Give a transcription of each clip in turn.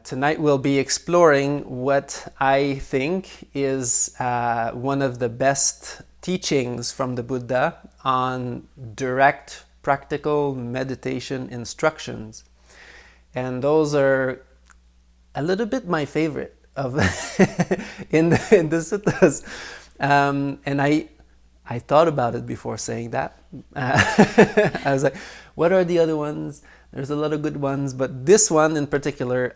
Tonight we'll be exploring what I think is one of the best teachings from the Buddha on direct practical meditation instructions. And those are a little bit my favorite of in the suttas. And I thought about it before saying that. I was like, what are the other ones? There's a lot of good ones, but this one in particular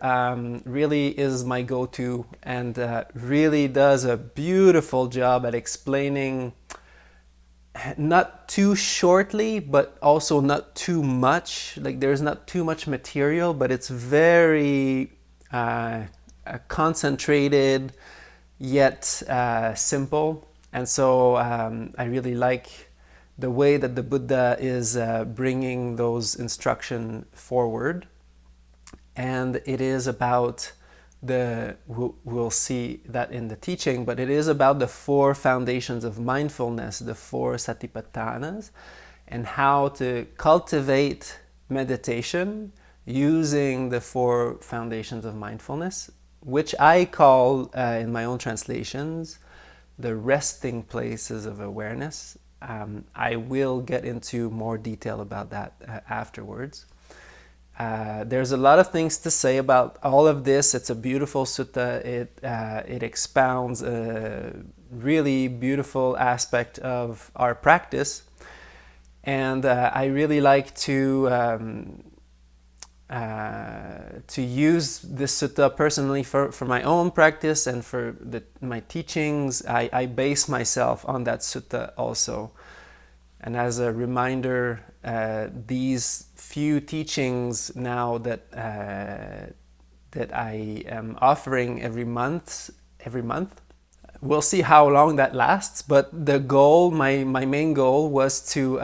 really is my go-to and really does a beautiful job at explaining, not too shortly, but also not too much. Like there's not too much material, but it's very concentrated yet simple. And so I really like the way that the Buddha is bringing those instruction forward. And it is about we'll see that in the teaching, but it is about the four foundations of mindfulness, the four Satipathānas, and how to cultivate meditation using the four foundations of mindfulness, which I call, in my own translations, the resting places of awareness. I will get into more detail about that afterwards. There's a lot of things to say about all of this. It's a beautiful sutta. It expounds a really beautiful aspect of our practice. And I really like to use this sutta personally for my own practice and for my teachings. I base myself on that sutta also. And as a reminder, these few teachings now that I am offering every month, we'll see how long that lasts. But the goal, my main goal, was to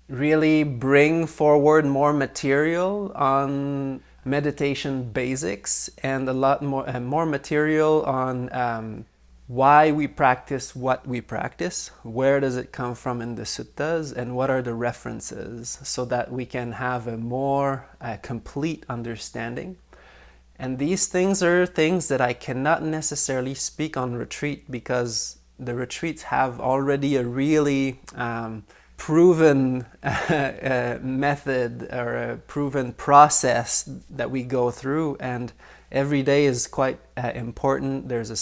really bring forward more material on meditation basics and a lot more material on why we practice what we practice, where does it come from in the suttas, and what are the references, so that we can have a more complete understanding. And these things are things that I cannot necessarily speak on retreat, because the retreats have already a really proven method or a proven process that we go through, and every day is quite important. There's a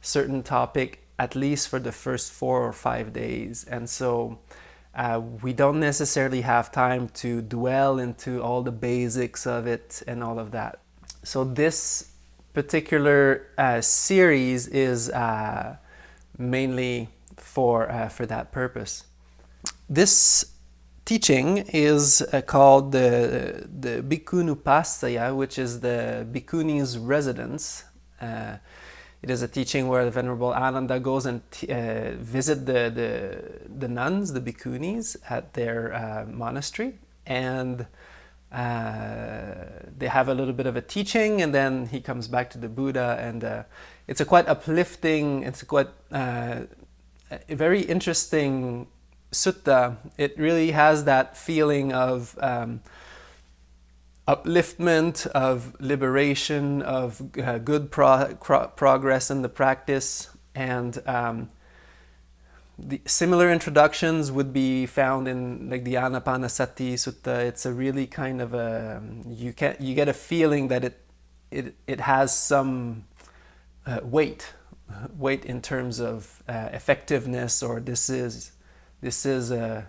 certain topic at least for the first 4 or 5 days, and so we don't necessarily have time to dwell into all the basics of it and all of that. So this particular series is mainly for that purpose. This teaching is called the Bhikkhunupāssaya, which is the bhikkhuni's residence. It is a teaching where the Venerable Ānanda goes and visit the nuns, the bhikkhunis, at their monastery, and they have a little bit of a teaching, and then he comes back to the Buddha, and it's a quite uplifting, it's a quite a very interesting sutta. It really has that feeling of upliftment, of liberation, of good progress in the practice. And the similar introductions would be found in like the Anapanasati Sutta. It's a really kind of a, you get a feeling that it has some weight in terms of effectiveness, or this is a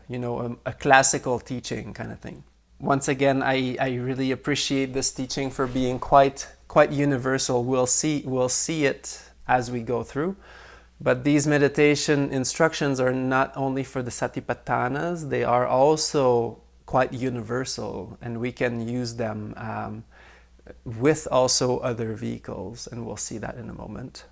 classical teaching kind of thing. Once again, I really appreciate this teaching for being quite universal. We'll see it as we go through. But these meditation instructions are not only for the Satipathānas, they are also quite universal, and we can use them with also other vehicles, and we'll see that in a moment.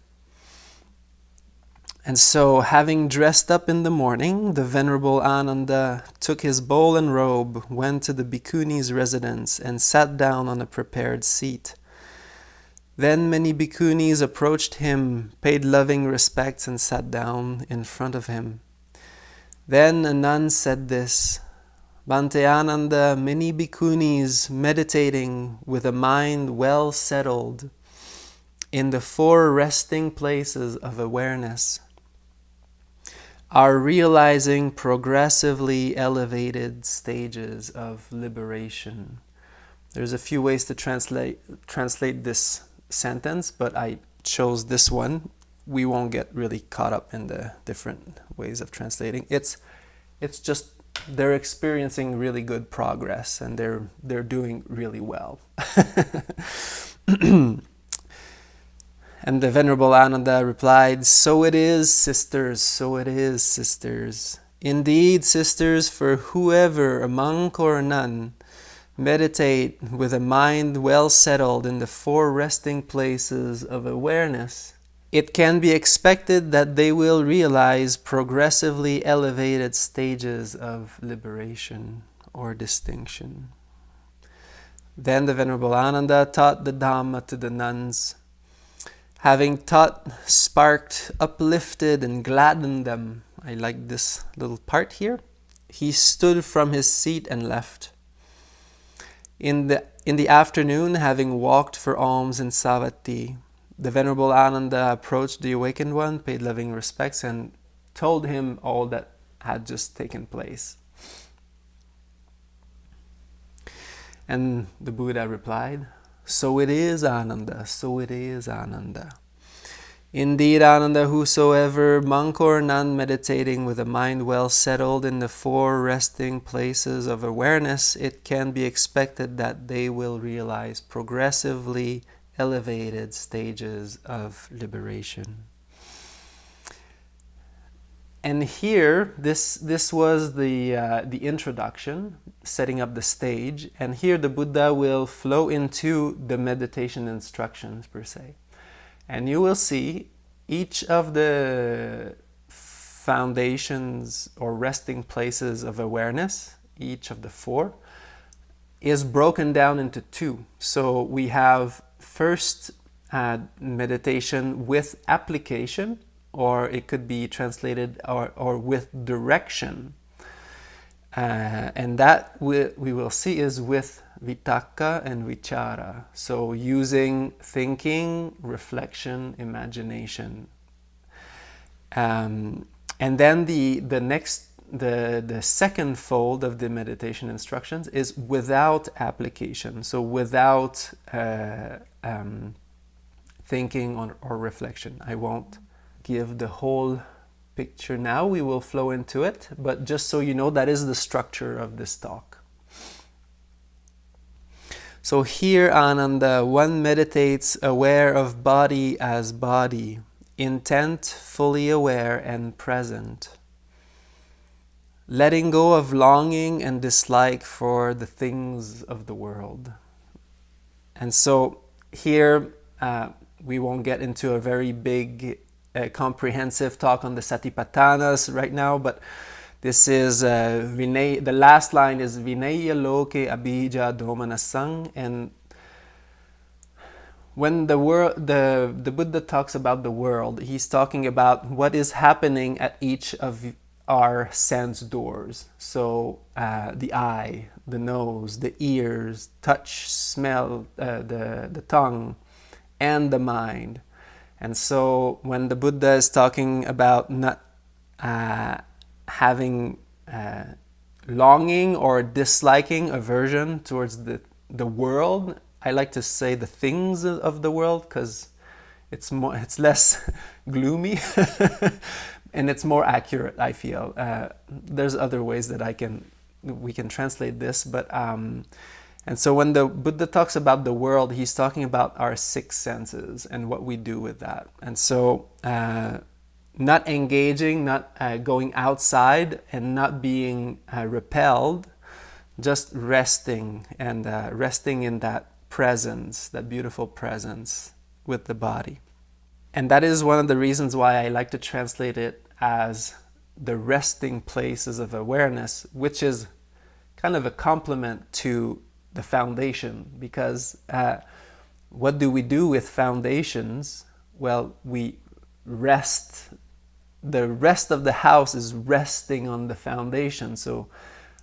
And so, having dressed up in the morning, the Venerable Ānanda took his bowl and robe, went to the bhikkhuni's residence, and sat down on a prepared seat. Then many bhikkhunis approached him, paid loving respects, and sat down in front of him. Then a nun said this: Bhante Ānanda, many bhikkhunis meditating with a mind well settled in the 4 resting places of awareness are realizing progressively elevated stages of liberation. There's a few ways to translate this sentence, but I chose this one. We won't get really caught up in the different ways of translating. It's just they're experiencing really good progress and they're doing really well. And the Venerable Ānanda replied, "So it is, sisters, so it is, sisters. Indeed, sisters, for whoever, a monk or a nun, meditate with a mind well settled in the 4 resting places of awareness, it can be expected that they will realize progressively elevated stages of liberation or distinction." Then the Venerable Ānanda taught the Dhamma to the nuns. Having taught, sparked, uplifted, and gladdened them, I like this little part here, he stood from his seat and left. In the afternoon, having walked for alms in Savatthi, the Venerable Ānanda approached the Awakened One, paid loving respects, and told him all that had just taken place. And the Buddha replied, "So it is, Ānanda, so it is, Ānanda. Indeed, Ānanda, whosoever, monk or nun, meditating with a mind well settled in the 4 resting places of awareness, it can be expected that they will realize progressively elevated stages of liberation." And here, this was the introduction, setting up the stage. And here the Buddha will flow into the meditation instructions per se. And you will see each of the foundations or resting places of awareness, each of the 4, is broken down into 2. So we have first meditation with application, or it could be translated or with direction. And that we will see is with vitakka and vichara. So using thinking, reflection, imagination. And then the second fold of the meditation instructions is without application. So without thinking or reflection. I won't give the whole picture now, we will flow into it, but just so you know, that is the structure of this talk. So here, Ānanda, one meditates aware of body as body, intent, fully aware and present, letting go of longing and dislike for the things of the world. And so here, we won't get into a very big comprehensive talk on the Satipathānas right now, but this is the last line is Vinaya Loke Abhija Domanasang. And when the Buddha talks about the world, he's talking about what is happening at each of our sense doors. So the eye, the nose, the ears, touch, smell, the tongue, and the mind. And so when the Buddha is talking about not having longing or disliking, aversion towards the world, I like to say the things of the world, because it's less gloomy and it's more accurate, I feel. There's other ways that we can translate this, but and so when the Buddha talks about the world, he's talking about our 6 senses and what we do with that. And so not engaging, not going outside and not being repelled, just resting and resting in that presence, that beautiful presence with the body. And that is one of the reasons why I like to translate it as the resting places of awareness, which is kind of a complement to the foundation, because what do we do with foundations? Well, we rest. The rest of the house is resting on the foundation. So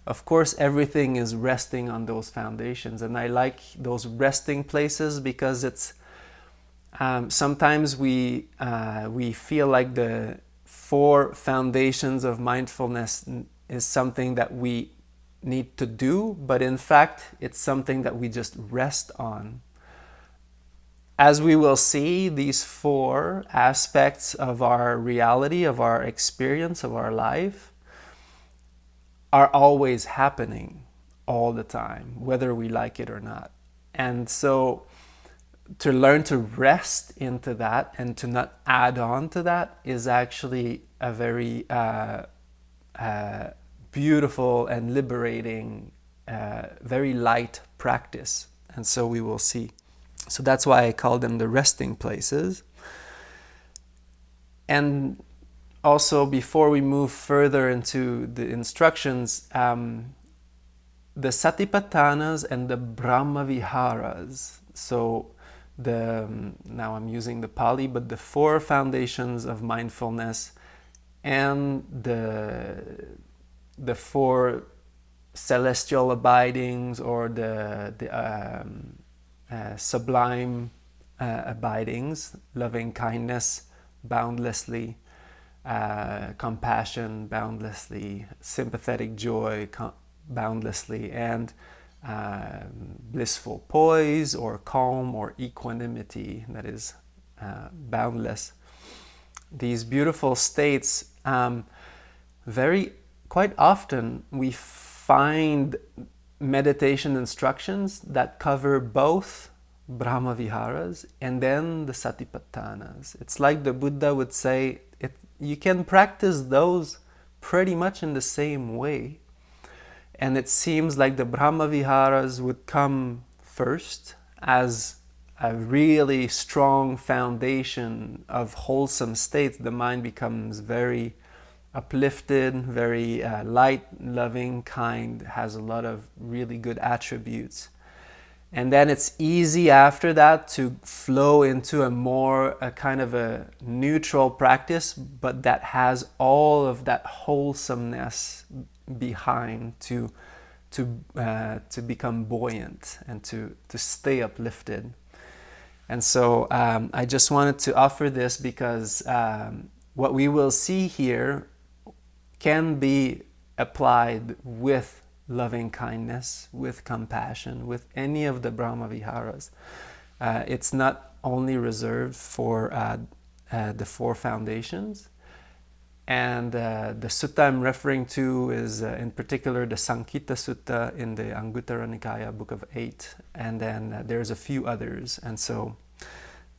of course everything is resting on those foundations. And I like those resting places because it's sometimes we feel like the 4 foundations of mindfulness is something that we need to do, but in fact it's something that we just rest on. As we will see, these 4 aspects of our reality, of our experience, of our life, are always happening all the time, whether we like it or not. And so to learn to rest into that and to not add on to that is actually a very beautiful and liberating, very light practice. And so we will see. So that's why I call them the resting places. And also, before we move further into the instructions, the Satipathānas and the Brahmavihāras. So now I'm using the Pāli, but the 4 foundations of mindfulness and the 4 celestial abidings, or the sublime abidings: loving kindness boundlessly, compassion boundlessly, sympathetic joy boundlessly, and blissful poise or calm or equanimity, that is boundless. These beautiful states, quite often we find meditation instructions that cover both Brahmavihāras and then the Satipathānas. It's like the Buddha would say, you can practice those pretty much in the same way. And it seems like the Brahmavihāras would come first as a really strong foundation of wholesome states. The mind becomes very uplifted, very light, loving, kind, has a lot of really good attributes. And then it's easy after that to flow into a kind of a neutral practice, but that has all of that wholesomeness behind to become buoyant and to stay uplifted. And so I just wanted to offer this because what we will see here can be applied with loving kindness, with compassion, with any of the Brahmavihāras. It's not only reserved for the 4 foundations. And the sutta I'm referring to is in particular the Sankhitta Sutta in the Anguttara Nikaya, Book of 8. And then there's a few others. And so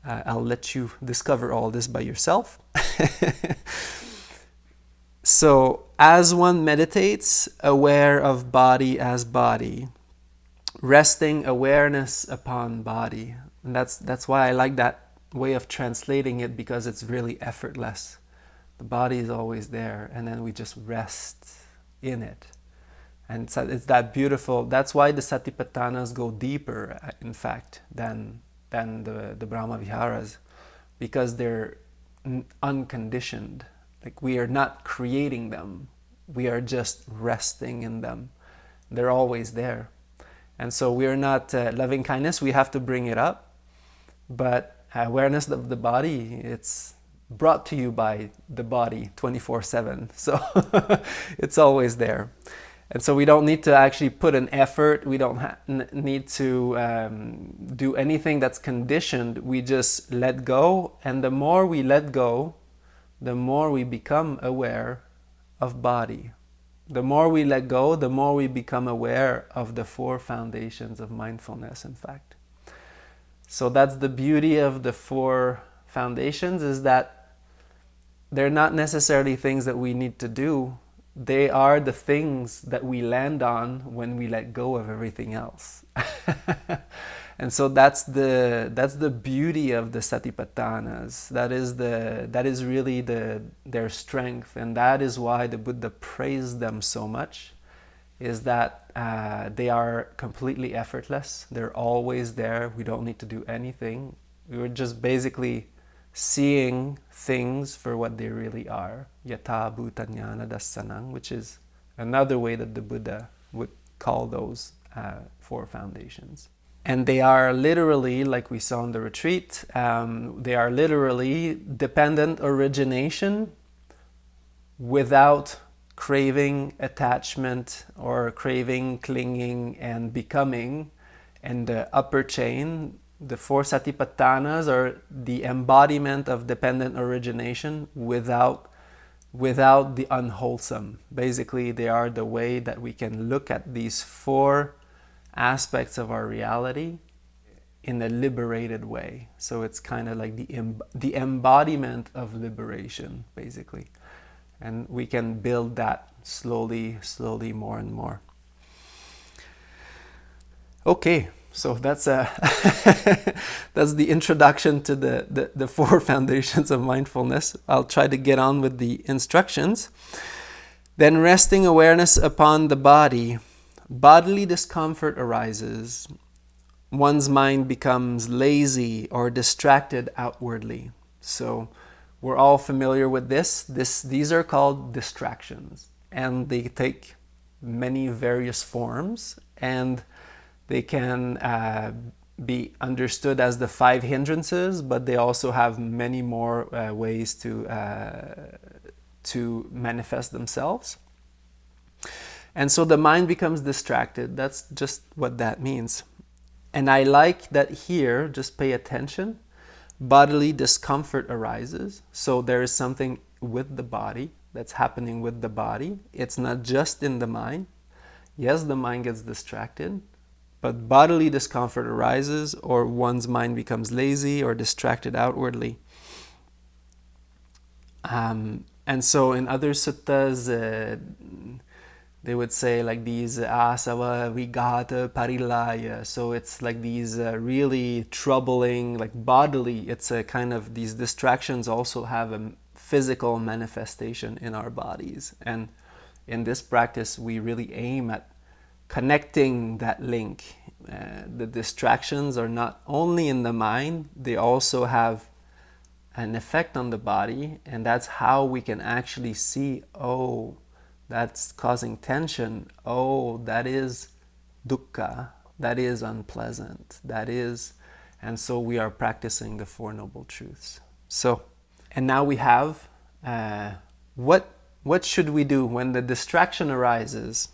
I'll let you discover all this by yourself. So, as one meditates, aware of body as body, resting awareness upon body. And that's why I like that way of translating it, because it's really effortless. The body is always there, and then we just rest in it. And it's that beautiful. That's why the Satipathānas go deeper, in fact, than the Brahmavihāras, because they're unconditioned. Like, we are not creating them. We are just resting in them. They're always there. And so we are not loving kindness. We have to bring it up. But awareness of the body, it's brought to you by the body 24/7. So it's always there. And so we don't need to actually put an effort. We don't need to do anything that's conditioned. We just let go. And the more we let go, the more we become aware of body. The more we let go, the more we become aware of the 4 foundations of mindfulness, in fact. So that's the beauty of the 4 foundations, is that they're not necessarily things that we need to do. They are the things that we land on when we let go of everything else. And so that's the beauty of the Satipathānas. That is really their strength, and that is why the Buddha praised them so much, is that they are completely effortless. They're always there. We don't need to do anything. We're just basically seeing things for what they really are. Yatha bhutanyana dassanam, which is another way that the Buddha would call those 4 foundations. And they are literally, like we saw in the retreat, they are literally dependent origination without craving, attachment, or craving, clinging, and becoming. And the upper chain, the 4 Satipathānas, are the embodiment of dependent origination without the unwholesome. Basically, they are the way that we can look at these 4 aspects of our reality in a liberated way. So it's kind of like the embodiment of liberation, basically. And we can build that slowly, more and more. Okay, so that's that's the introduction to the 4 foundations of mindfulness. I'll try to get on with the instructions. Then resting awareness upon the body, bodily discomfort arises. One's mind becomes lazy or distracted outwardly. So we're all familiar with this. These are called distractions, and they take many various forms, and they can be understood as the 5 hindrances, but they also have many more ways to manifest themselves. And so the mind becomes distracted. That's just what that means. And I like that here, just pay attention, bodily discomfort arises. So there is something with the body that's happening with the body. It's not just in the mind. Yes, the mind gets distracted, but bodily discomfort arises, or one's mind becomes lazy or distracted outwardly. And so in other suttas, they would say like these asava, vigata, parilaya. So it's like these really troubling, like bodily, it's a kind of, these distractions also have a physical manifestation in our bodies. And in this practice, we really aim at connecting that link. The distractions are not only in the mind, they also have an effect on the body, and that's how we can actually see, oh, that's causing tension, oh, that is dukkha, that is unpleasant, that is, and so we are practicing the 4 Noble Truths. So, and now we have, what should we do when the distraction arises?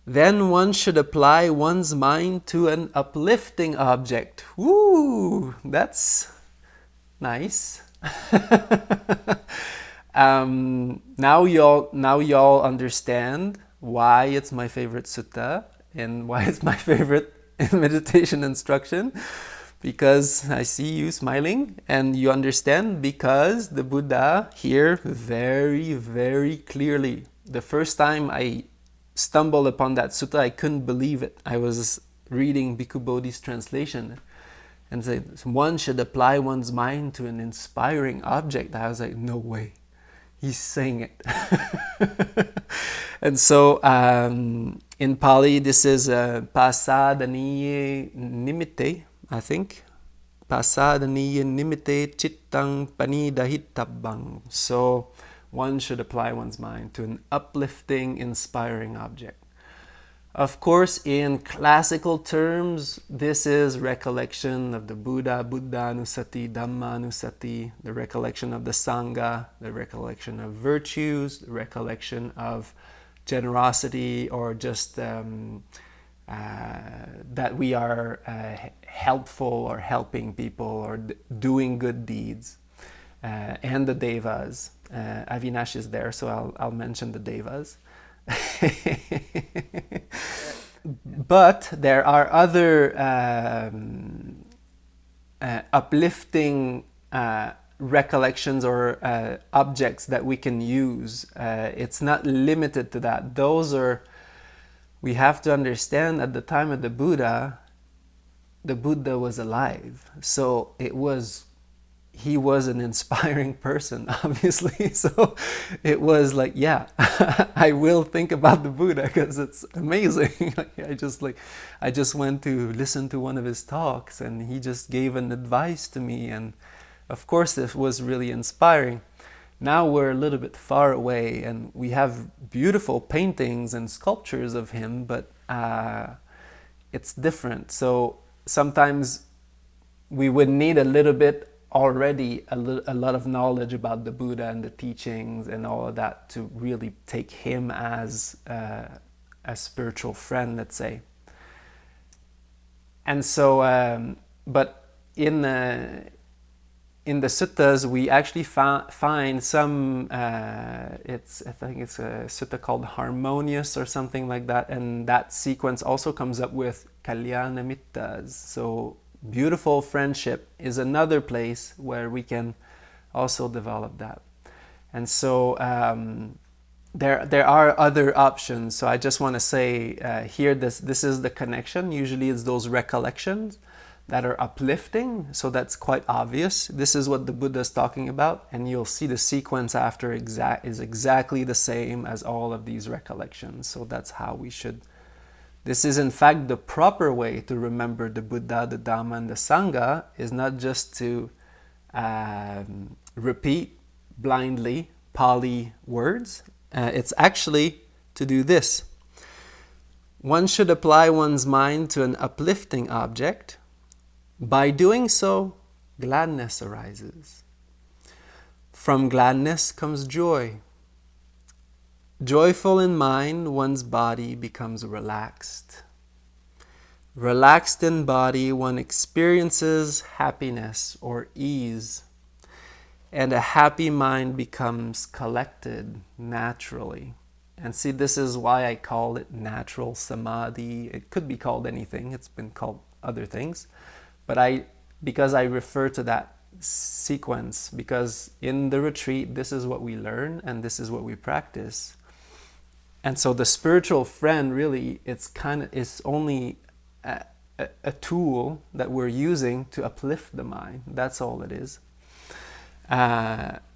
Then one should apply one's mind to an uplifting object. Woo! That's nice. Now y'all understand why it's my favorite sutta and why it's my favorite meditation instruction. Because I see you smiling and you understand, because the Buddha here very, very clearly, the first time I stumbled upon that sutta, I couldn't believe it. I was reading Bhikkhu Bodhi's translation and said, one should apply one's mind to an inspiring object. I was like, no way. He's saying it. And so in Pali, this is pasadaniye nimitte, I think. Pasadaniye nimitte chittang panidahitabang. So one should apply one's mind to an uplifting, inspiring object. Of course, in classical terms, this is recollection of the Buddha, Buddhanusati, Dhammanusati, the recollection of the Sangha, the recollection of virtues, the recollection of generosity, or just that we are helpful or helping people or doing good deeds. And the devas. Avinash is there, so I'll mention the devas. But there are other uplifting recollections or objects that we can use. It's not limited to that. Those are, we have to understand, at the time of the Buddha was alive. So he was an inspiring person, obviously. So it was like, yeah, I will think about the Buddha because it's amazing. I just went to listen to one of his talks and he just gave an advice to me. And of course, it was really inspiring. Now we're a little bit far away, and we have beautiful paintings and sculptures of him, but it's different. So sometimes we would need a little bit already, a lot of knowledge about the Buddha and the teachings and all of that to really take him as a spiritual friend, let's say. And so, but in the suttas, we actually find some, I think it's a sutta called Harmonious or something like that, and that sequence also comes up with Kalyana Mittas. So beautiful friendship is another place where we can also develop that. And so there are other options. So I just want to say here, this is the connection. Usually it's those recollections that are uplifting, so that's quite obvious. This is what the Buddha is talking about, and you'll see the sequence after is exactly the same as all of these recollections. So that's how we should. This is in fact the proper way to remember the Buddha, the Dhamma, and the Sangha, is not just to repeat blindly Pāli words. It's actually to do this. One should apply one's mind to an uplifting object. By doing so, gladness arises. From gladness comes joy. Joyful in mind, one's body becomes relaxed. Relaxed in body, one experiences happiness or ease, and a happy mind becomes collected naturally. And see, this is why I call it natural Samādhi. It could be called anything. It's been called other things. But because I refer to that sequence, because in the retreat, this is what we learn and this is what we practice. And so the spiritual friend, really, it's only a tool that we're using to uplift the mind. That's all it is.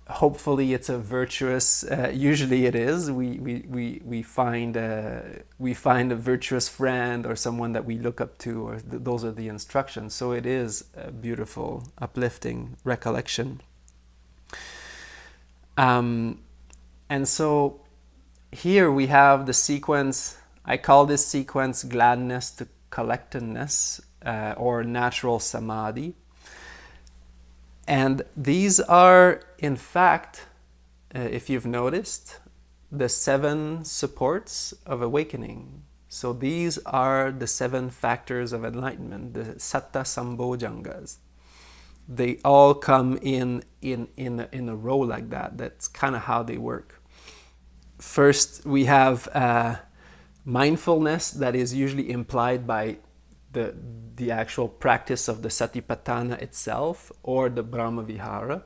Hopefully it's a virtuous, usually it is. We find a virtuous friend or someone that we look up to, or those are the instructions. So it is a beautiful, uplifting recollection. And so here we have the sequence. I call this sequence Gladness to Collectedness, or natural Samādhi. And these are, in fact, if you've noticed, the 7 supports of awakening. So these are the 7 factors of enlightenment, the Satta Sambojjhaṅgas. They all come in a row like that. That's kind of how they work. First, we have mindfulness that is usually implied by the actual practice of the Satipatthāna itself, or the Brahmavihāra.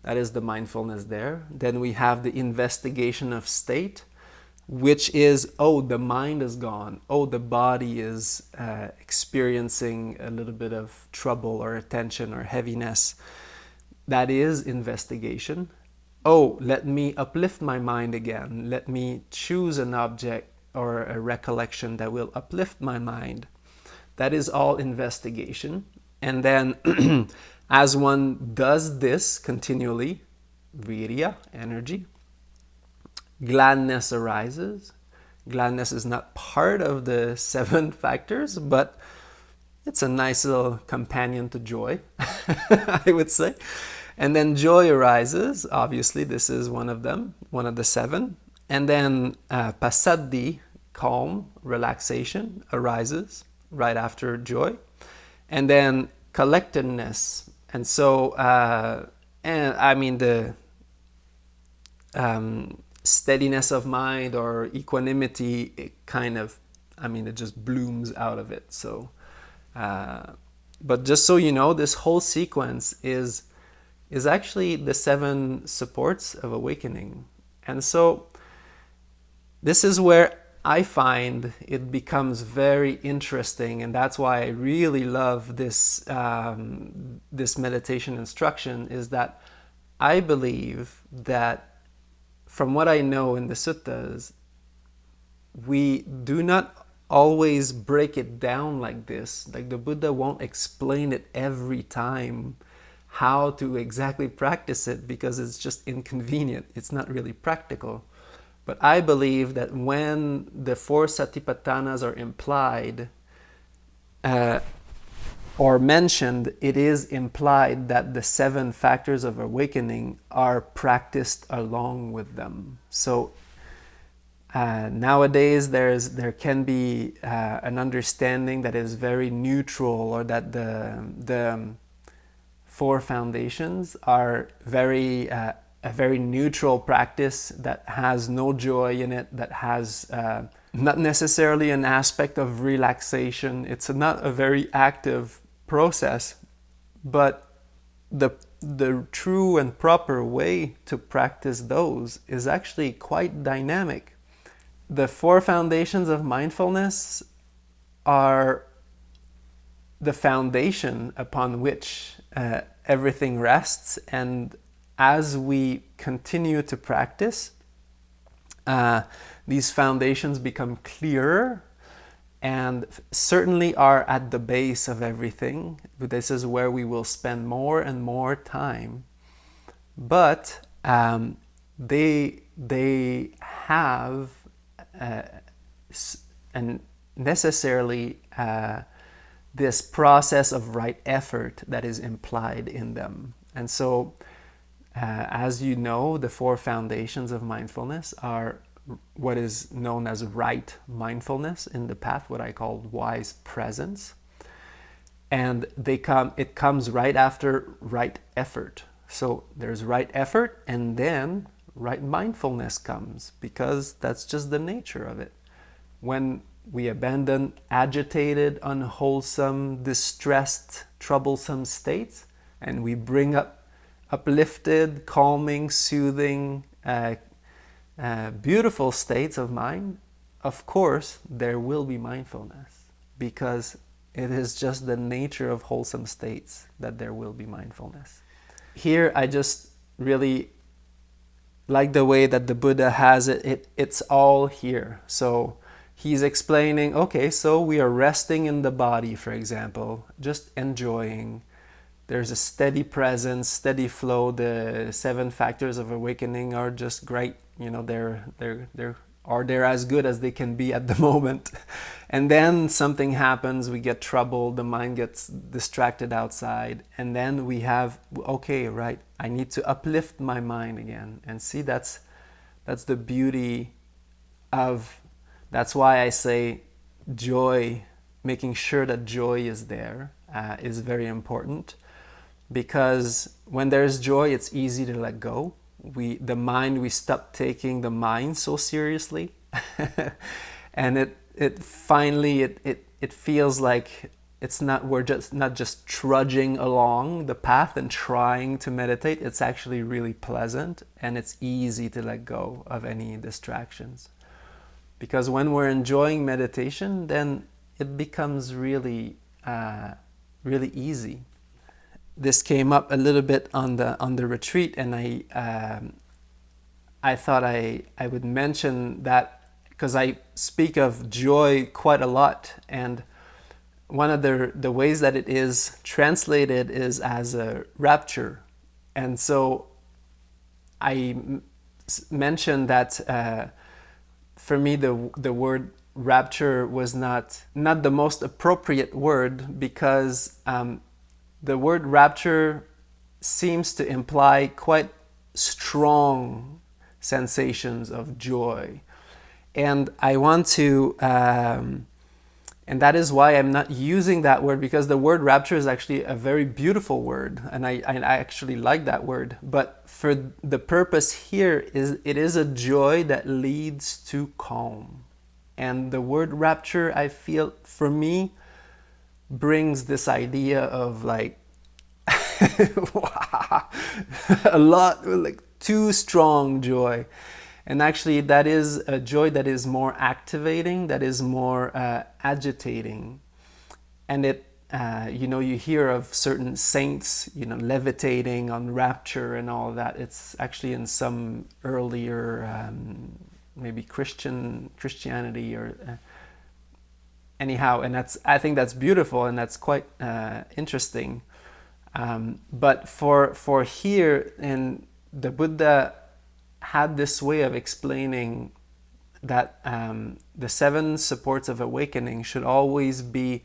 That is the mindfulness there. Then we have the investigation of state, which is, oh, the mind is gone. Oh, the body is experiencing a little bit of trouble or tension or heaviness. That is investigation. Oh, let me uplift my mind again. Let me choose an object or a recollection that will uplift my mind. That is all investigation. And then as one does this continually, virya, energy, gladness arises. Gladness is not part of the 7 factors, but it's a nice little companion to joy, I would say. And then joy arises. Obviously, this is one of them, one of the 7. And then pasaddi, calm, relaxation, arises right after joy. And then collectedness. And so, and I mean the steadiness of mind or equanimity, it kind of, it just blooms out of it. So, but just so you know, this whole sequence is actually the 7 supports of awakening. And so this is where I find it becomes very interesting, and that's why I really love this this meditation instruction, is that I believe that from what I know in the suttas, we do not always break it down like this. Like the Buddha won't explain it every time how to exactly practice it because it's just inconvenient. It's not really practical. But I believe that when the four Satipatthanas are implied or mentioned, it is implied that the 7 factors of awakening are practiced along with them. So nowadays there can be an understanding that is very neutral, or that the 4 foundations are a very neutral practice that has no joy in it, that has not necessarily an aspect of relaxation. It's not a very active process, but the true and proper way to practice those is actually quite dynamic. The 4 foundations of mindfulness are the foundation upon which everything rests, and as we continue to practice, these foundations become clearer and certainly are at the base of everything. This is where we will spend more and more time. But they have and necessarily this process of right effort that is implied in them. And so, as you know, the 4 foundations of mindfulness are what is known as right mindfulness in the path, what I call wise presence. And it comes right after right effort. So there's right effort, and then right mindfulness comes, because that's just the nature of it. When we abandon agitated, unwholesome, distressed, troublesome states, and we bring up uplifted, calming, soothing, beautiful states of mind, of course there will be mindfulness, because it is just the nature of wholesome states that there will be mindfulness. Here I just really like the way that the Buddha has it. It's all here. So he's explaining, okay, so we are resting in the body, for example, just enjoying. There's a steady presence, steady flow. The 7 factors of awakening are just great. You know, they're as good as they can be at the moment. And then something happens, we get troubled, the mind gets distracted outside, and then we have, okay, right, I need to uplift my mind again. And see, that's the beauty of, that's why I say joy, making sure that joy is there, is very important. Because when there's joy, it's easy to let go. We stop taking the mind so seriously, and it finally feels like we're not just trudging along the path and trying to meditate. It's actually really pleasant, and it's easy to let go of any distractions. Because when we're enjoying meditation, then it becomes really really easy. This came up a little bit on the retreat, and I thought I would mention that, because I speak of joy quite a lot, and one of the ways that it is translated is as a rapture. And so I mentioned that for me the word rapture was not the most appropriate word, because the word rapture seems to imply quite strong sensations of joy. And I want to, and that is why I'm not using that word, because the word rapture is actually a very beautiful word, and I actually like that word. But for the purpose here, it is a joy that leads to calm. And the word rapture, I feel, for me, brings this idea of like a lot, like too strong joy. And actually that is a joy that is more activating, that is more agitating. And it you hear of certain saints levitating on rapture and all that. It's actually in some earlier maybe Christianity or anyhow, and I think that's beautiful, and that's quite interesting. But for here, and the Buddha had this way of explaining that the 7 supports of awakening should always be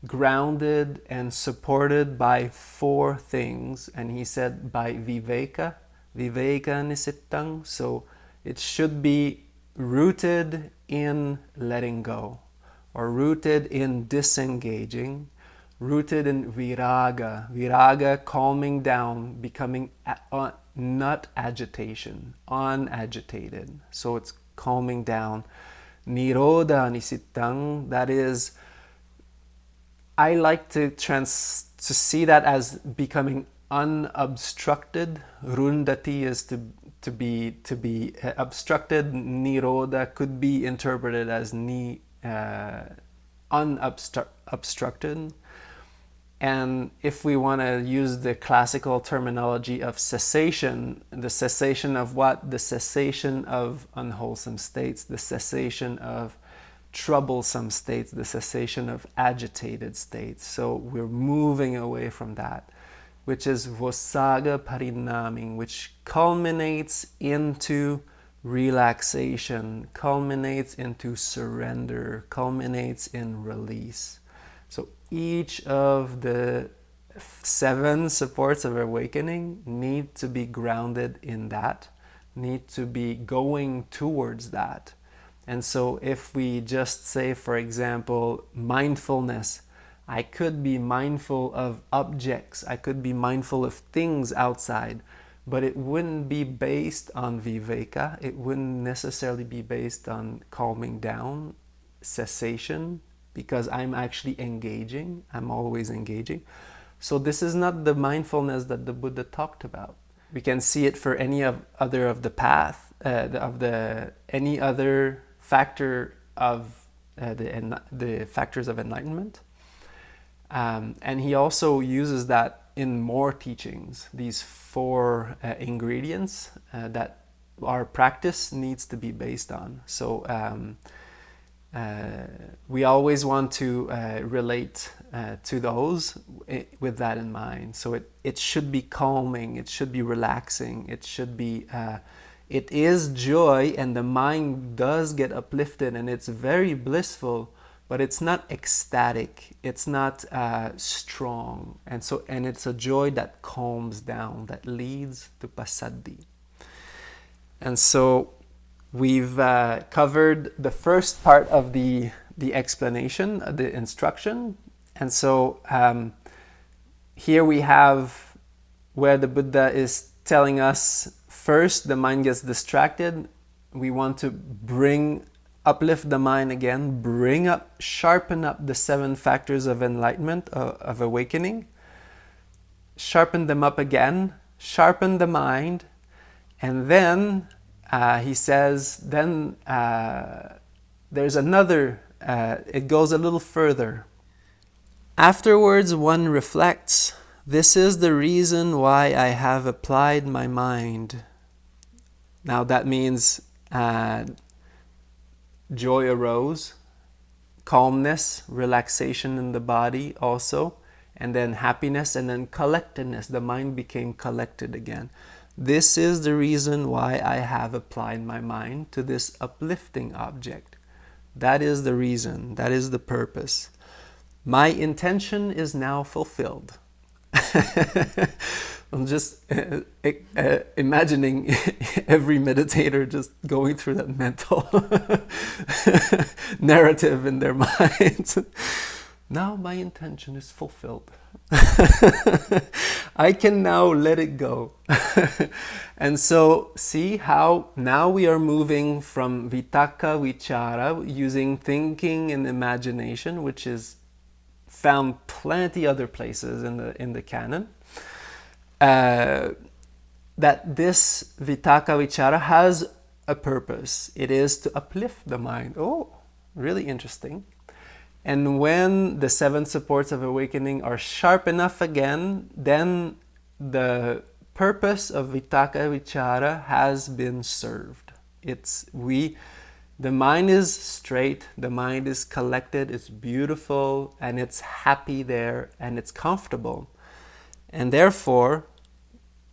grounded and supported by 4 things. And he said by viveka nisittang. So it should be rooted in letting go, or rooted in disengaging, rooted in viraga, calming down, becoming not agitation, unagitated. So it's calming down. Nirodha nisittang, that is, I like to see that as becoming unobstructed. Rundati is to be obstructed. Nirodha could be interpreted as unobstructed. And if we want to use the classical terminology of cessation, the cessation of what? The cessation of unwholesome states, the cessation of troublesome states, the cessation of agitated states. So we're moving away from that, which is vosaga parinaming, which culminates into relaxation, culminates into surrender, culminates in release. So each of the 7 supports of awakening need to be grounded in that, need to be going towards that. And so if we just say, for example, mindfulness, I could be mindful of objects, I could be mindful of things outside, but it wouldn't be based on viveka, it wouldn't necessarily be based on calming down, cessation, because I'm actually engaging, I'm always engaging. So this is not the mindfulness that the Buddha talked about. We can see it for any other of the path, any other factor of the factors of enlightenment. And he also uses that in more teachings, these 4 ingredients that our practice needs to be based on. So we always want to relate to those with that in mind. So it should be calming, it should be relaxing, it should be, it is joy, and the mind does get uplifted and it's very blissful, but it's not ecstatic, it's not strong. And it's a joy that calms down, that leads to passaddhi. And so we've covered the first part of the explanation, the instruction. And so here we have where the Buddha is telling us, first the mind gets distracted. We want to uplift the mind again, sharpen up the 7 factors of enlightenment, of awakening. Sharpen them up again, sharpen the mind, and then he says, then there's another, it goes a little further. Afterwards one reflects, this is the reason why I have applied my mind. Now that means joy arose, calmness, relaxation in the body also, and then happiness, and then collectedness. The mind became collected again. This is the reason why I have applied my mind to this uplifting object. That is the reason, that is the purpose. My intention is now fulfilled. I'm just imagining every meditator just going through that mental narrative in their minds. Now my intention is fulfilled. I can now let it go. And so see how now we are moving from vitakka, vichara, using thinking and imagination, which is found plenty other places in the canon. That this vitakka vichara has a purpose. It is to uplift the mind. Oh, really interesting. And when the 7 supports of awakening are sharp enough again, then the purpose of vitakka vichara has been served. The mind is straight, the mind is collected, it's beautiful, and it's happy there, and it's comfortable. and therefore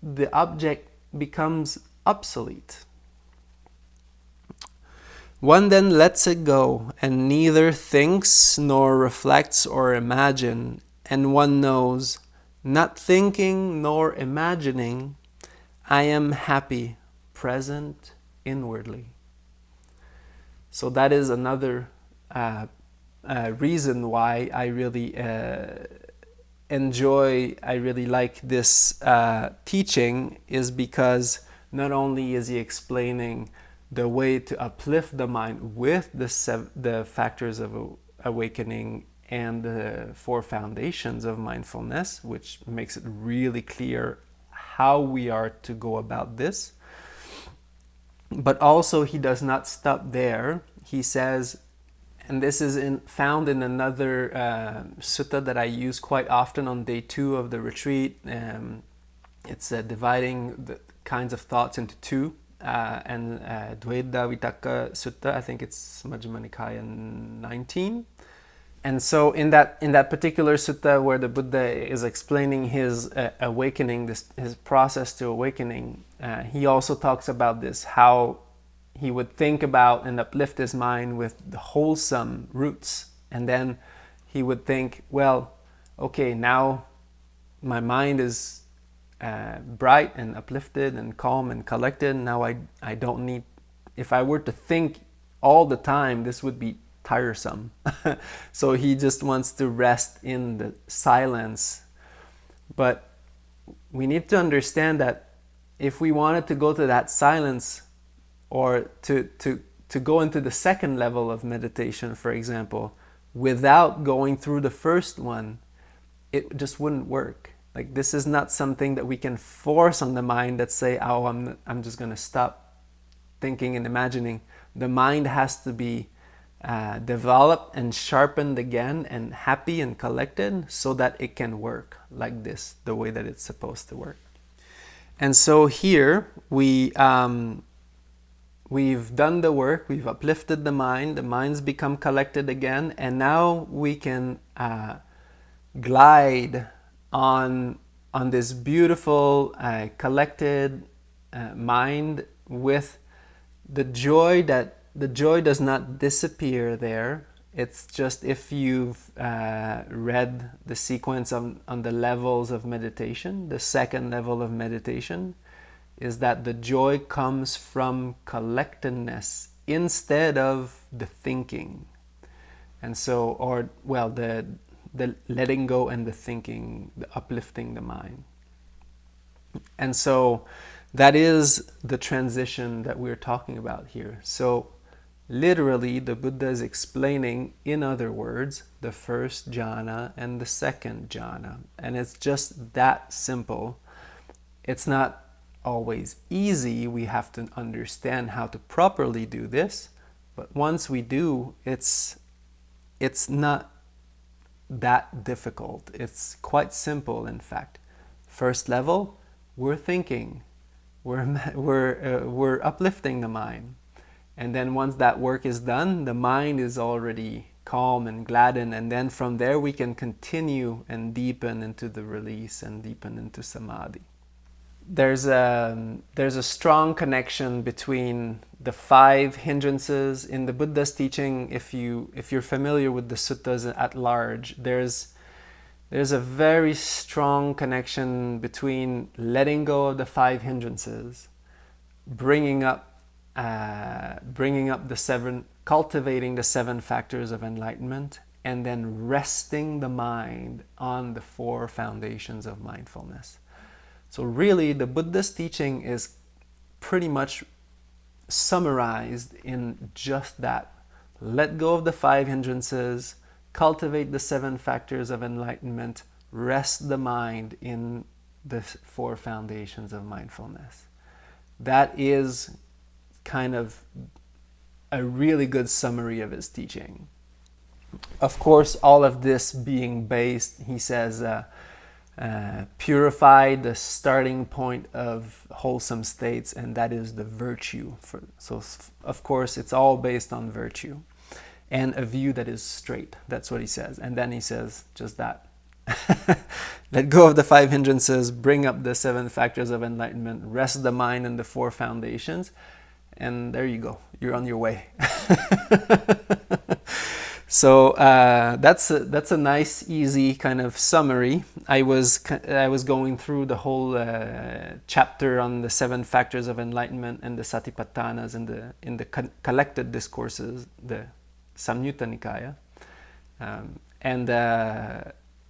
the object becomes obsolete. One then lets it go, and neither thinks nor reflects or imagine, and one knows, not thinking nor imagining, I am happy, present inwardly. So that is another reason why I really I really like this teaching, is because not only is he explaining the way to uplift the mind with the factors of awakening and the 4 foundations of mindfulness, which makes it really clear how we are to go about this. But also he does not stop there. He says, and this is found in another sutta that I use quite often on day 2 of the retreat. It's dividing the kinds of thoughts into 2. And Dvaita Vitaka Sutta, I think it's Majjhima Nikaya 19. And so in that particular sutta where the Buddha is explaining his awakening, his process to awakening, he also talks about this, how he would think about and uplift his mind with the wholesome roots. And then he would think, well, okay, now my mind is bright and uplifted and calm and collected. Now I don't need, if I were to think all the time, this would be tiresome. So he just wants to rest in the silence. But we need to understand that if we wanted to go to that silence, or to go into the second level of meditation, for example, without going through the first one, it just wouldn't work. Like, this is not something that we can force on the mind that say, oh, I'm just going to stop thinking and imagining. The mind has to be developed and sharpened again and happy and collected so that it can work like this, the way that it's supposed to work. And so here we've done the work, we've uplifted the mind's become collected again, and now we can glide on this beautiful collected mind with the joy does not disappear there. It's just, if you've read the sequence on the levels of meditation, the second level of meditation is that the joy comes from collectedness instead of the thinking. And so, the letting go and the thinking, the uplifting the mind. And so that is the transition that we're talking about here. So literally, the Buddha is explaining, in other words, the first jhana and the second jhana. And it's just that simple. It's not always easy. We have to understand how to properly do this. But once we do, it's not that difficult. It's quite simple, in fact. First level, we're thinking. We're uplifting the mind. And then once that work is done, the mind is already calm and gladdened, and then from there we can continue and deepen into the release and deepen into Samādhi. There's a strong connection between the 5 hindrances in the Buddha's teaching. If you're familiar with the suttas at large, there's a very strong connection between letting go of the 5 hindrances, bringing up the 7, cultivating the 7 factors of enlightenment, and then resting the mind on the 4 foundations of mindfulness. So really, the Buddha's teaching is pretty much summarized in just that. Let go of the 5 hindrances, cultivate the 7 factors of enlightenment, rest the mind in the 4 foundations of mindfulness. That is kind of a really good summary of his teaching. Of course, all of this being based, he says, purify the starting point of wholesome states, and that is the virtue. So, of course, it's all based on virtue and a view that is straight. That's what he says. And then he says just that. let go of the 5 hindrances, bring up the 7 factors of enlightenment, rest the mind in the 4 foundations, and there you go. You're on your way. So that's a nice, easy kind of summary. I was going through the whole chapter on the 7 factors of enlightenment and the Satipatthānas in the collected discourses, the Samyutta Nikaya, and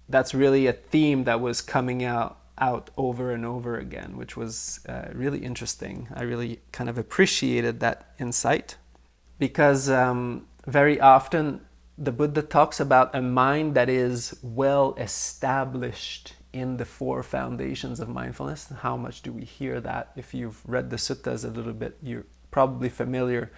that's really a theme that was coming out over and over again, which was really interesting. I really kind of appreciated that insight, because very often the Buddha talks about a mind that is well established in the 4 foundations of mindfulness. How much do we hear that? If you've read the Suttas a little bit, you're probably familiar.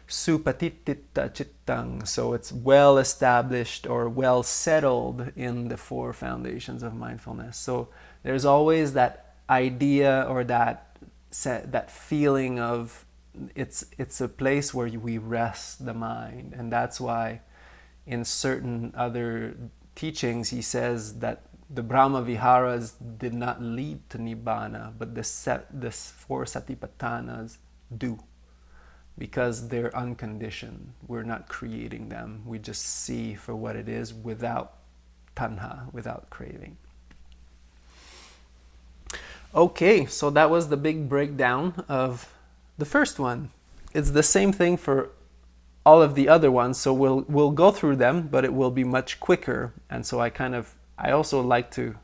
Supatittita cittang. So it's well established or well settled in the 4 foundations of mindfulness. So there's always that idea or that feeling of it's a place where we rest the mind. And that's why in certain other teachings he says that the Brahmavihāras did not lead to Nibbana, but the 4 Satipatthanas do, because they're unconditioned. We're not creating them. We just see for what it is without tanha, without craving. Okay, so that was the big breakdown of the first one. It's the same thing for all of the other ones, so we'll go through them, but it will be much quicker. And so I also like to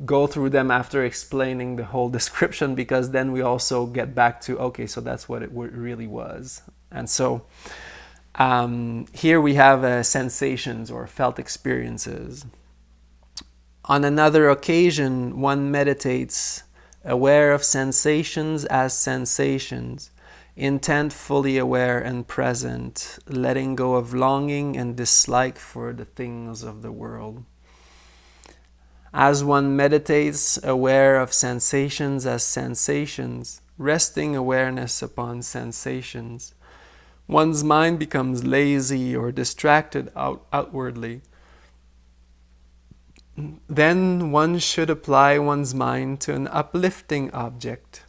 go through them after explaining the whole description, because then we also get back to, okay, so that's what it really was. And so here we have sensations or felt experiences. On another occasion, one meditates, aware of sensations as sensations, intent fully aware and present, letting go of longing and dislike for the things of the world. As one meditates, aware of sensations as sensations, resting awareness upon sensations, one's mind becomes lazy or distracted outwardly. Then one should apply one's mind to an uplifting object.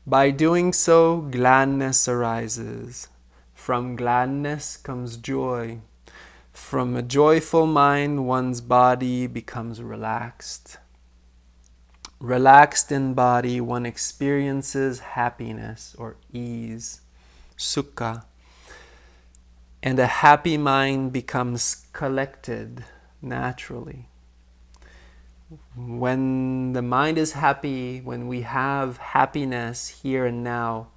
By doing so, gladness arises. From gladness comes joy. From a joyful mind, one's body becomes relaxed. Relaxed in body, one experiences happiness or ease, sukha. And a happy mind becomes collected naturally. When the mind is happy, when we have happiness here and now,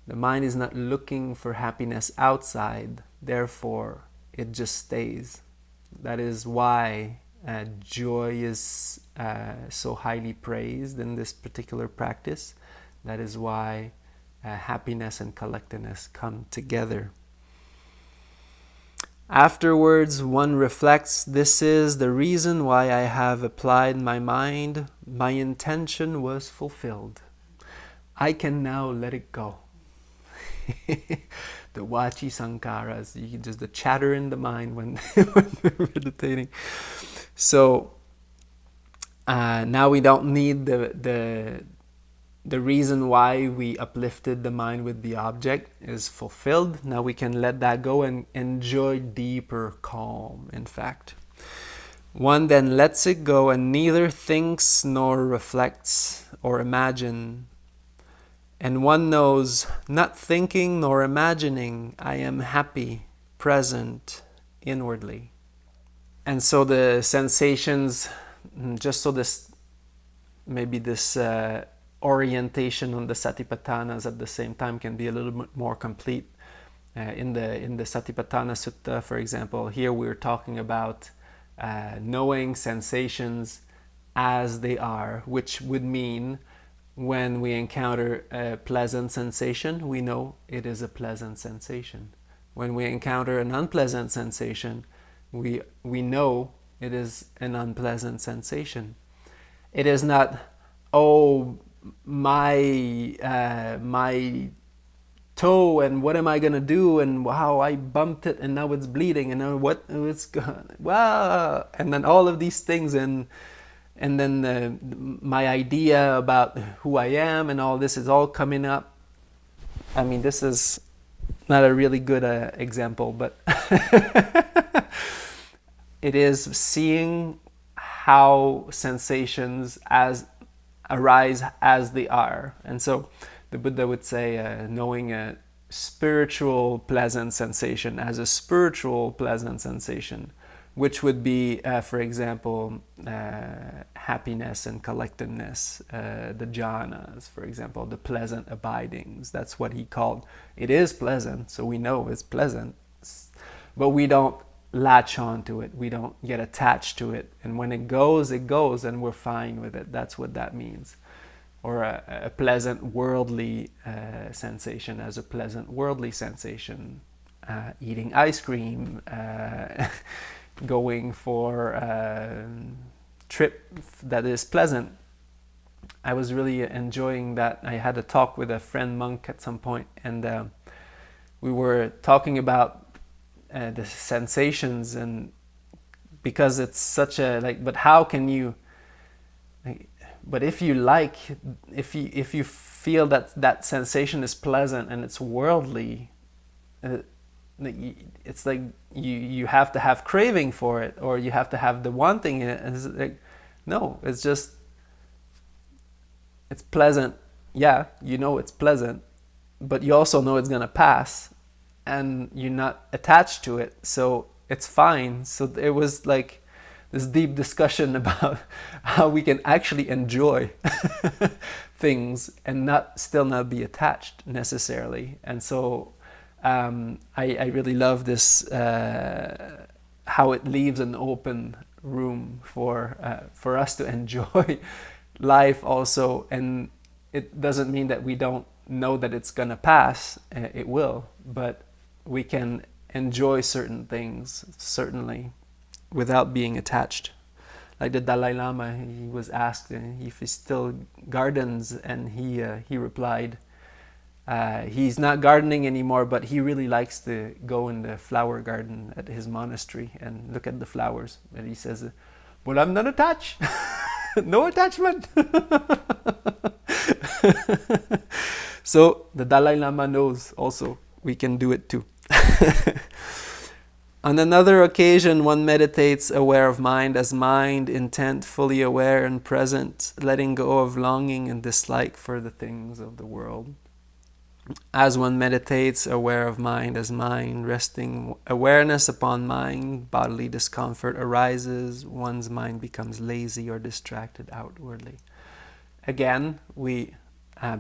the mind is not looking for happiness outside, therefore it just stays. That is why joy is so highly praised in this particular practice. That is why happiness and collectedness come together. Afterwards, one reflects, this is the reason why I have applied my mind. My intention was fulfilled. I can now let it go. The vaci sankharas, just the chatter in the mind when we're meditating. So now we don't need the reason why we uplifted the mind with the object is fulfilled. Now we can let that go and enjoy deeper calm, in fact. One then lets it go and neither thinks nor reflects or imagines. And one knows, not thinking nor imagining, I am happy, present, inwardly. And so the sensations, just so this orientation on the Satipatthanas at the same time can be a little bit more complete. In the Satipatthāna Sutta, for example, here we're talking about knowing sensations as they are, which would mean when we encounter a pleasant sensation, we know it is a pleasant sensation. When we encounter an unpleasant sensation, we know it is an unpleasant sensation. It is not, oh, my toe, and what am I gonna do, and wow, I bumped it and now it's bleeding, and now what it's gone, wow, and then all of these things, and then my idea about who I am and all this is all coming up. I mean, this is not a really good example, but it is seeing how sensations arise as they are. And so the Buddha would say, knowing a spiritual pleasant sensation as a spiritual pleasant sensation, which would be, for example, happiness and collectedness, the jhanas, for example, the pleasant abidings. That's what he called. It is pleasant, so we know it's pleasant, but we don't latch on to it. We don't get attached to it. And when it goes, and we're fine with it. That's what that means. Or a pleasant worldly sensation as a pleasant worldly sensation. Eating ice cream, going for a trip that is pleasant. I was really enjoying that. I had a talk with a friend monk at some point, and we were talking about the sensations, and because it's such a but how can you, but if you feel that sensation is pleasant and it's worldly, it's like you have to have craving for it, or you have to have the wanting in it. And it's like, no, it's just, it's pleasant. Yeah, you know it's pleasant, but you also know it's gonna pass, and you're not attached to it, so it's fine. So it was like this deep discussion about how we can actually enjoy things and still not be attached necessarily. And so I really love this, how it leaves an open room for us to enjoy life also. And it doesn't mean that we don't know that it's gonna pass. It will, but we can enjoy certain things, certainly, without being attached. Like the Dalai Lama, he was asked if he still gardens, and he replied, he's not gardening anymore, but he really likes to go in the flower garden at his monastery and look at the flowers. And he says, "But I'm not attached." No attachment. So the Dalai Lama knows also we can do it too. On another occasion, one meditates aware of mind as mind, intent, fully aware and present, letting go of longing and dislike for the things of the world. As one meditates aware of mind as mind, resting awareness upon mind, bodily discomfort arises, one's mind becomes lazy or distracted outwardly. Again, we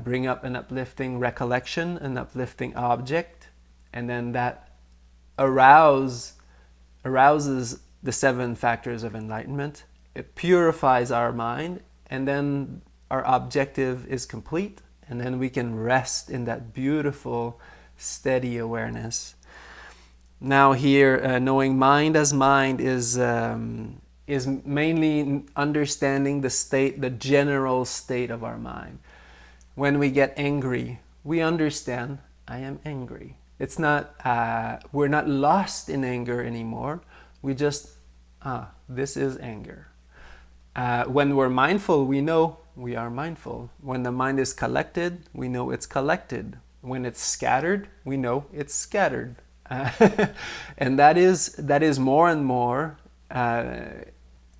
bring up an uplifting recollection, an uplifting object, and then that arouses the 7 factors of enlightenment. It purifies our mind, and then our objective is complete, and then we can rest in that beautiful, steady awareness. Now here, knowing mind as mind is mainly understanding the general state of our mind. When we get angry, we understand, I am angry. It's not, we're not lost in anger anymore. We just, this is anger. When we're mindful, we know we are mindful. When the mind is collected, we know it's collected. When it's scattered, we know it's scattered. And that is more and more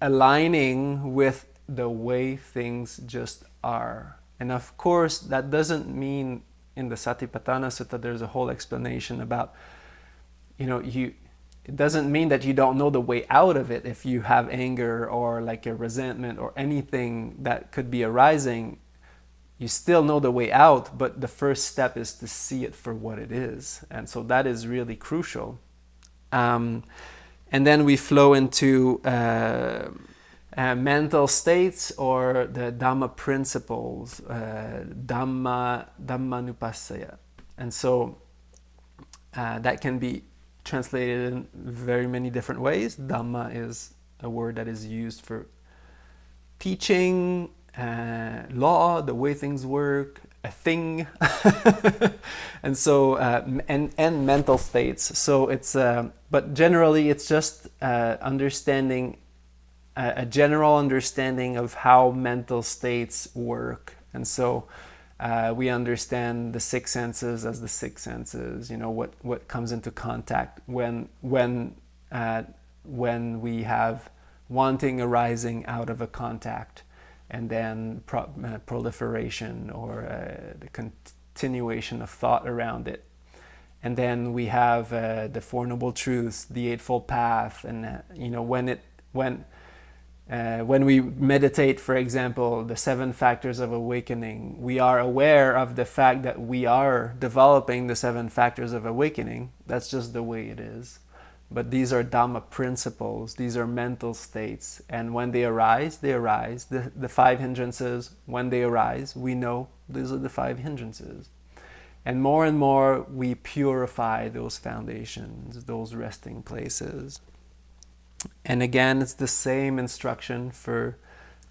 aligning with the way things just are. And of course, that doesn't mean, in the Satipatthāna Sutta, there's a whole explanation about, it doesn't mean that you don't know the way out of it if you have anger or like a resentment or anything that could be arising. You still know the way out, but the first step is to see it for what it is. And so that is really crucial. And then we flow into mental states, or the Dhamma principles, Dhammanupassaya. And so that can be translated in very many different ways. Dhamma is a word that is used for teaching, law, the way things work. a thing, and so and mental states. So it's but generally it's just understanding a general understanding of how mental states work, and so we understand the six senses as the six senses. You know what comes into contact when we have wanting arising out of a contact, and then proliferation or the continuation of thought around it. And then we have the Four Noble Truths, the Eightfold Path, and you know when we meditate, for example, the 7 factors of awakening, we are aware of the fact that we are developing the 7 factors of awakening. That's just the way it is. But these are Dhamma principles, these are mental states, and when they arise, they arise. The 5 hindrances, when they arise, we know these are the 5 hindrances. And more we purify those foundations, those resting places. And again, it's the same instruction for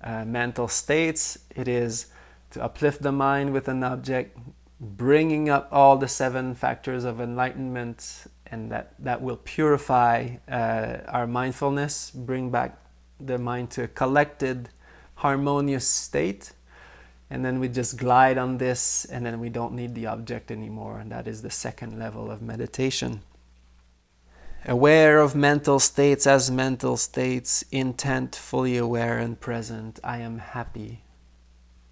mental states. It is to uplift the mind with an object, bringing up all the 7 factors of enlightenment, and that will purify our mindfulness, bring back the mind to a collected, harmonious state. And then we just glide on this, and then we don't need the object anymore. And that is the second level of meditation. Aware of mental states as mental states, intent, fully aware and present. I am happy,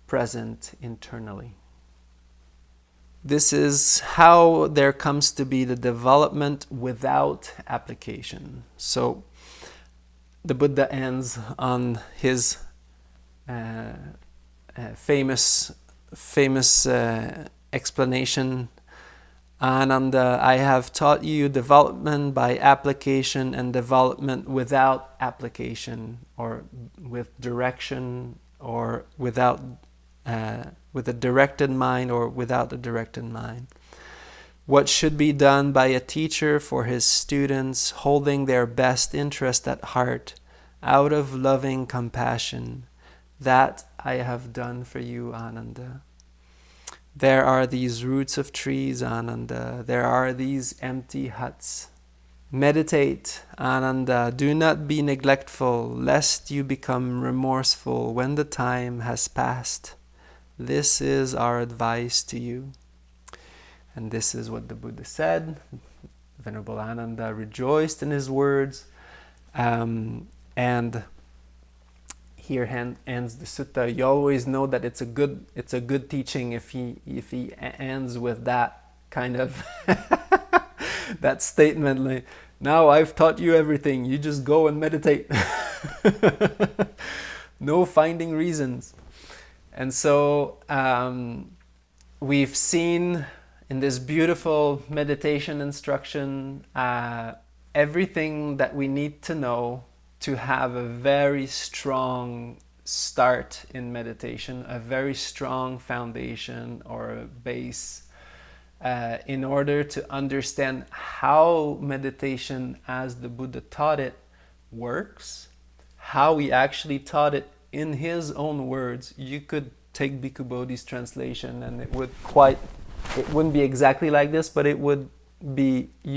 present internally. This is how there comes to be the development without application. So the Buddha ends on his famous explanation. Ānanda, I have taught you development by application and development without application, or with direction, or without with a directed mind or without a directed mind. What should be done by a teacher for his students, holding their best interest at heart, out of loving compassion, that I have done for you, Ānanda. There are these roots of trees, Ānanda. There are these empty huts. Meditate, Ānanda. Do not be neglectful, lest you become remorseful when the time has passed. This is our advice to you. And this is what the Buddha said. Venerable Ānanda rejoiced in his words. And here ends the sutta. You always know that it's a good teaching if he ends with that kind of that statement, like, now I've taught you everything, you just go and meditate. No finding reasons. And so we've seen in this beautiful meditation instruction everything that we need to know to have a very strong start in meditation, a very strong foundation or a base, in order to understand how meditation as the Buddha taught it works, how he actually taught it in his own words. You could take Bhikkhu Bodhi's translation and it wouldn't be exactly like this, but you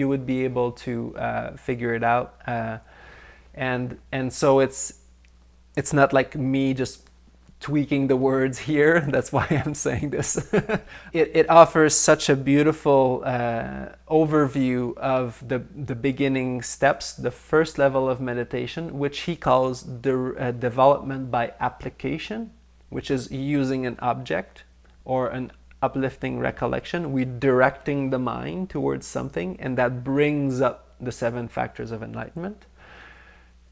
would be able to figure it out. And so it's not like me just tweaking the words here. That's why I'm saying this. It offers such a beautiful overview of the beginning steps, the first level of meditation, which he calls development by application, which is using an object or an uplifting recollection. We're directing the mind towards something, and that brings up the 7 factors of enlightenment.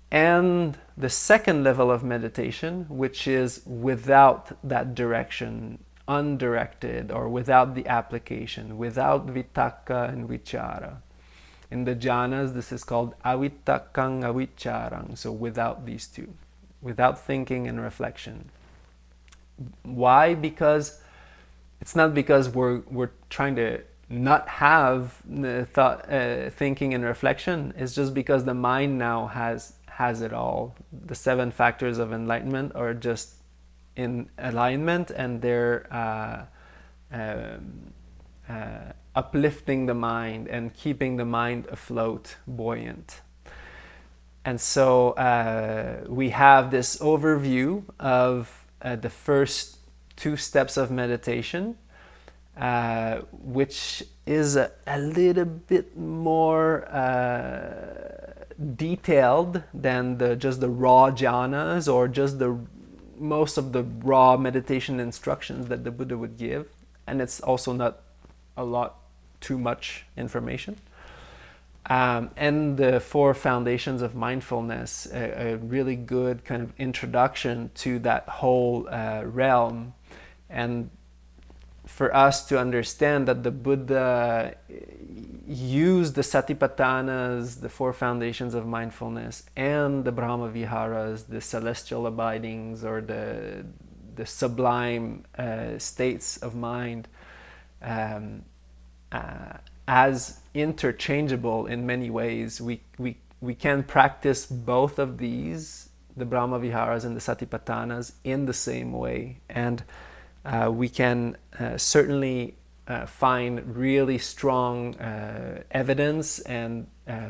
And the second level of meditation, which is without that direction, undirected, or without the application, without vitakka and vichara. In the jhanas, this is called avittakkang avicharang, so without these two, without thinking and reflection. Why? Because it's not because we're trying to not have the thought, thinking and reflection. It's just because the mind now has it all. The 7 factors of enlightenment are just in alignment, and they're uplifting the mind and keeping the mind afloat, buoyant. And so we have this overview of the first 2 steps of meditation, which is a little bit more detailed than just the raw jhanas or just most of the raw meditation instructions that the Buddha would give. And it's also not a lot too much information. And the 4 foundations of mindfulness, a really good kind of introduction to that whole realm. And for us to understand that the Buddha used the Satipatthānas, the 4 foundations of mindfulness, and the Brahmavihāras, the celestial abidings or the sublime states of mind, as interchangeable in many ways. We can practice both of these, the Brahmavihāras and the Satipatthānas, in the same way, and we can certainly find really strong evidence and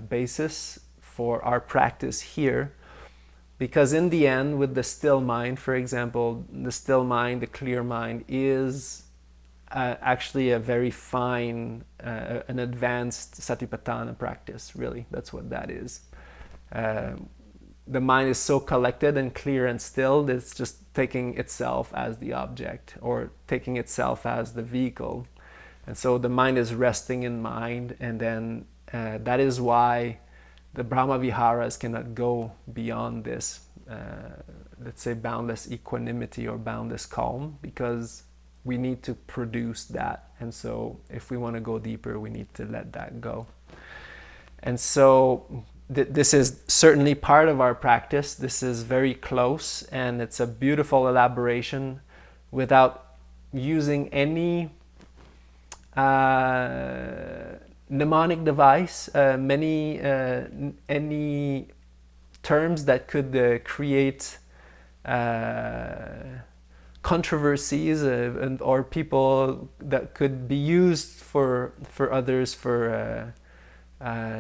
basis for our practice here, because in the end, with the still mind, for example, the still mind, the clear mind, is actually a very fine, an advanced Satipatthāna practice, really. That's what that is. The mind is so collected and clear and still that it's just taking itself as the object or taking itself as the vehicle. And so the mind is resting in mind, and then that is why the Brahmavihāras cannot go beyond this, let's say, boundless equanimity or boundless calm, because we need to produce that. And so if we want to go deeper, we need to let that go. And so this is certainly part of our practice. This is very close, and it's a beautiful elaboration without using any mnemonic device, any terms that could create controversies or people that could be used for others for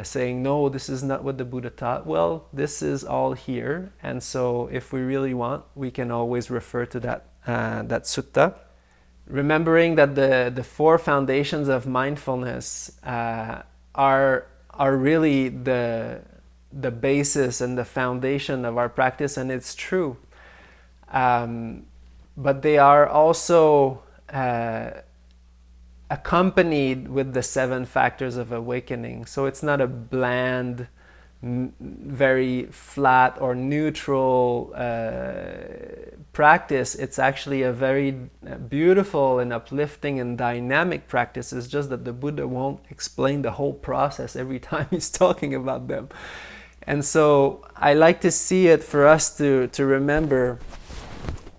saying, no, this is not what the Buddha taught. Well, this is all here, and so if we really want, we can always refer to that sutta. Remembering that the 4 foundations of mindfulness are really the basis and the foundation of our practice, and it's true. But they are also accompanied with the 7 factors of awakening. So it's not a bland, very flat or neutral practice. It's actually a very beautiful and uplifting and dynamic practice. It's just that the Buddha won't explain the whole process every time he's talking about them. And so I like to see it for us to remember.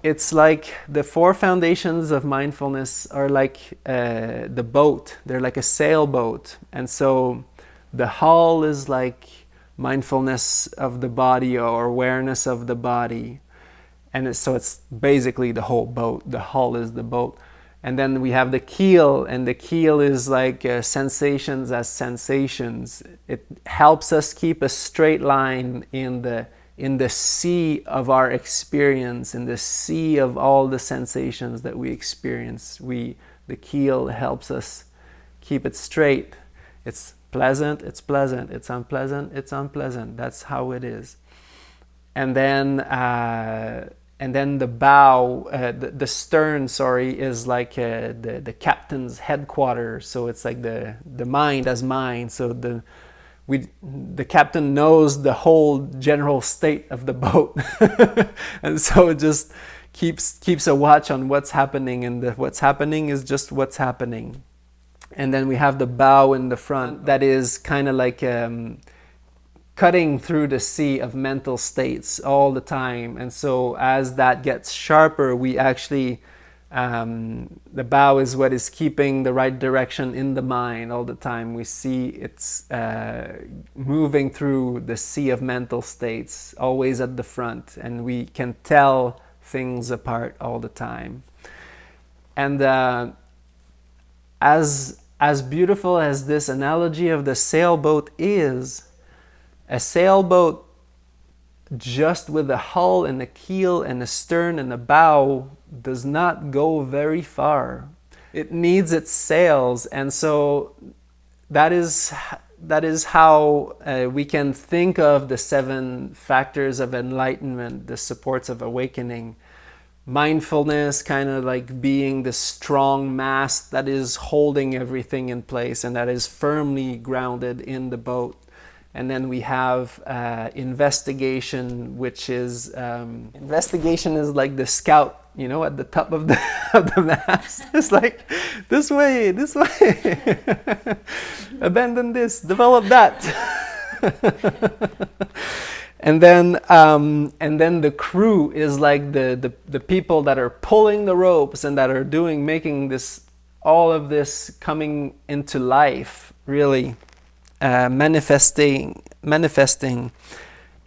It's like the 4 foundations of mindfulness are like the boat. They're like a sailboat. And so the hull is like mindfulness of the body or awareness of the body. And so it's basically the whole boat. The hull is the boat. And then we have the keel, and the keel is like sensations as sensations. It helps us keep a straight line in the sea of our experience, in the sea of all the sensations that we experience. The keel helps us keep it straight. It's pleasant, it's pleasant. It's unpleasant, it's unpleasant. That's how it is. And then the bow, the stern, is like the captain's headquarters. So it's like the mind as mind. So the captain knows the whole general state of the boat, and so it just keeps a watch on what's happening, and what's happening is just what's happening. And then we have the bow in the front that is kind of like cutting through the sea of mental states all the time. And so as that gets sharper, we actually the bow is what is keeping the right direction in the mind all the time. We see it's moving through the sea of mental states, always at the front, and we can tell things apart all the time. And as beautiful as this analogy of the sailboat is, a sailboat just with a hull and a keel and a stern and a bow does not go very far. It needs its sails, and so that is how we can think of the 7 factors of enlightenment, the supports of awakening. Mindfulness kind of like being the strong mast that is holding everything in place and that is firmly grounded in the boat. And then we have investigation, which is investigation is like the scout, you know, at the top of the of the mast. It's like this way, abandon this, develop that. And then the crew is like the people that are pulling the ropes and that are making this, all of this coming into life, really manifesting.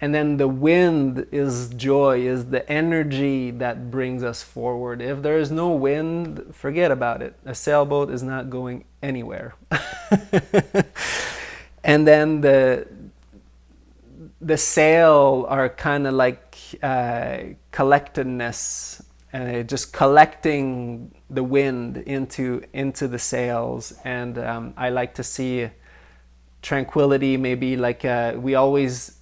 And then the wind is joy, is the energy that brings us forward. If there is no wind, forget about it. A sailboat is not going anywhere. And then the sail are kind of like collectedness, just collecting the wind into the sails. And I like to see tranquility, maybe like we always,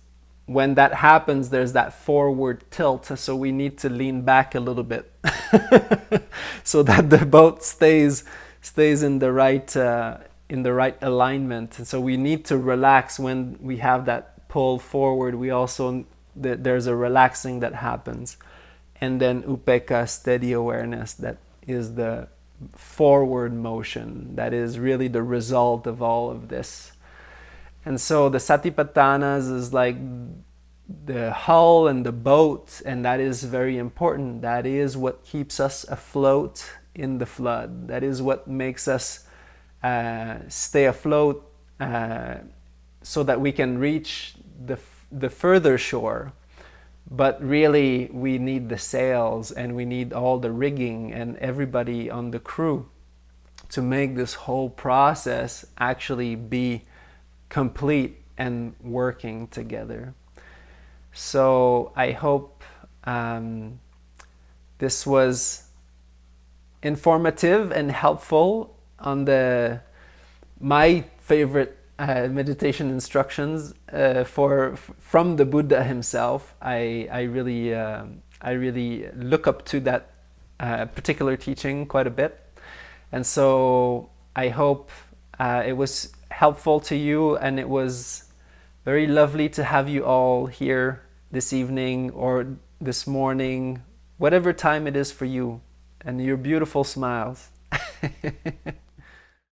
when that happens, there's that forward tilt, so we need to lean back a little bit so that the boat stays in the right alignment. And so we need to relax when we have that pull forward. We also, there's a relaxing that happens. And then upekkha, steady awareness, that is the forward motion, that is really the result of all of this. And so the Satipathānas is like the hull and the boat, and that is very important. That is what keeps us afloat in the flood. That is what makes us stay afloat so that we can reach the further shore. But really, we need the sails and we need all the rigging and everybody on the crew to make this whole process actually be complete and working together. So I hope this was informative and helpful on my favorite meditation instructions from the Buddha himself. I really look up to that particular teaching quite a bit, and so I hope it was helpful to you, and it was very lovely to have you all here this evening or this morning, whatever time it is for you, and your beautiful smiles.